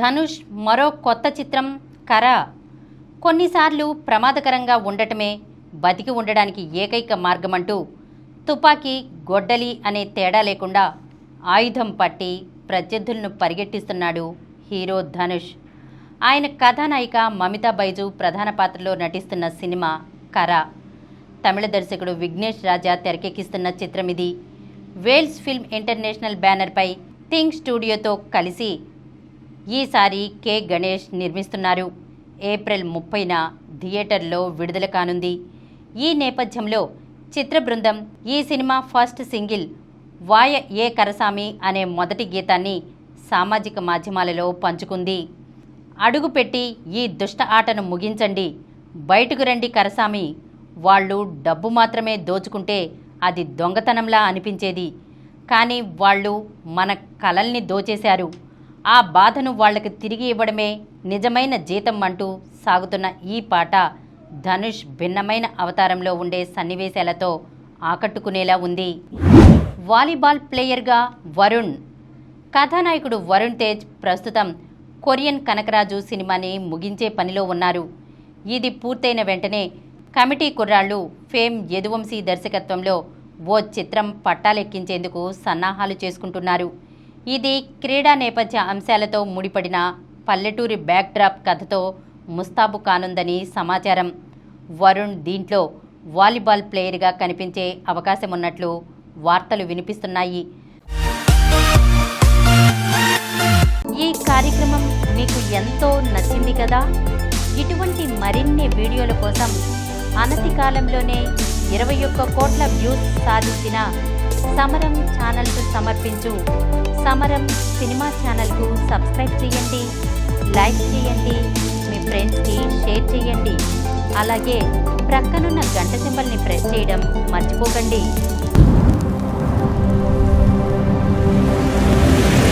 ధనుష్ మరో కొత్త చిత్రం కర. కొన్నిసార్లు ప్రమాదకరంగా ఉండటమే బతికి ఉండడానికి ఏకైక మార్గమంటూ తుపాకీ గొడ్డలి అనే తేడా లేకుండా ఆయుధం పట్టి ప్రత్యర్థులను పరిగెట్టిస్తున్నాడు హీరో ధనుష్. ఆయన కథానాయిక మమితా బైజు ప్రధాన పాత్రలో నటిస్తున్న సినిమా కర. తమిళ దర్శకుడు విఘ్నేష్ రాజా తెరకెక్కిస్తున్న చిత్రం ఇది. వేల్స్ ఫిల్మ్ ఇంటర్నేషనల్ బ్యానర్పై థింగ్ స్టూడియోతో కలిసి ఈసారి కె గణేష్ నిర్మిస్తున్నారు. ఏప్రిల్ 30న థియేటర్లో విడుదల కానుంది. ఈ నేపథ్యంలో చిత్ర బృందం ఈ సినిమా ఫస్ట్ సింగిల్ వాయ ఏ కరసామి అనే మొదటి గీతాన్ని సామాజిక మాధ్యమాలలో పంచుకుంది. అడుగుపెట్టి ఈ దుష్ట ఆటను ముగించండి, బయటకు రండి కరసామి, వాళ్ళు డబ్బు మాత్రమే దోచుకుంటే అది దొంగతనంలా అనిపించేది, కానీ వాళ్ళు మన కలల్ని దోచేశారు, ఆ బాధను వాళ్లకు తిరిగి ఇవ్వడమే నిజమైన జీతం అంటూ సాగుతున్న ఈ పాట ధనుష్ భిన్నమైన అవతారంలో ఉండే సన్నివేశాలతో ఆకట్టుకునేలా ఉంది. వాలీబాల్ ప్లేయర్గా వరుణ్. కథానాయకుడు వరుణ్ తేజ్ ప్రస్తుతం కొరియన్ కనకరాజు సినిమాని ముగించే పనిలో ఉన్నారు. ఇది పూర్తయిన వెంటనే కమిటీ కుర్రాళ్ళు ఫేమ్ యదువంశీ దర్శకత్వంలో ఓ చిత్రం పట్టాలెక్కించేందుకు సన్నాహాలు చేసుకుంటున్నారు. ఇది క్రీడా నేపథ్య అంశాలతో ముడిపడిన పల్లెటూరి బ్యాక్డ్రాప్ కథతో ముస్తాబు కానుందని సమాచారం. వరుణ్ దీంట్లో వాలీబాల్ ప్లేయర్గా కనిపించే అవకాశం ఉన్నట్లు వార్తలు వినిపిస్తున్నాయి. ఈ కార్యక్రమం మీకు ఎంతో నచ్చింది కదా. ఇటువంటి మరిన్ని వీడియోల కోసం అనతి కాలంలోనే 21 కోట్ల వ్యూస్ సాధించిన సమరం ఛానల్కు సమర్పించు సమరం సినిమా ఛానల్కు సబ్స్క్రైబ్ చేయండి, లైక్ చేయండి, మీ ఫ్రెండ్స్కి షేర్ చేయండి. అలాగే ప్రక్కనున్న గంట సింబల్ని ప్రెస్ చేయడం మర్చిపోకండి.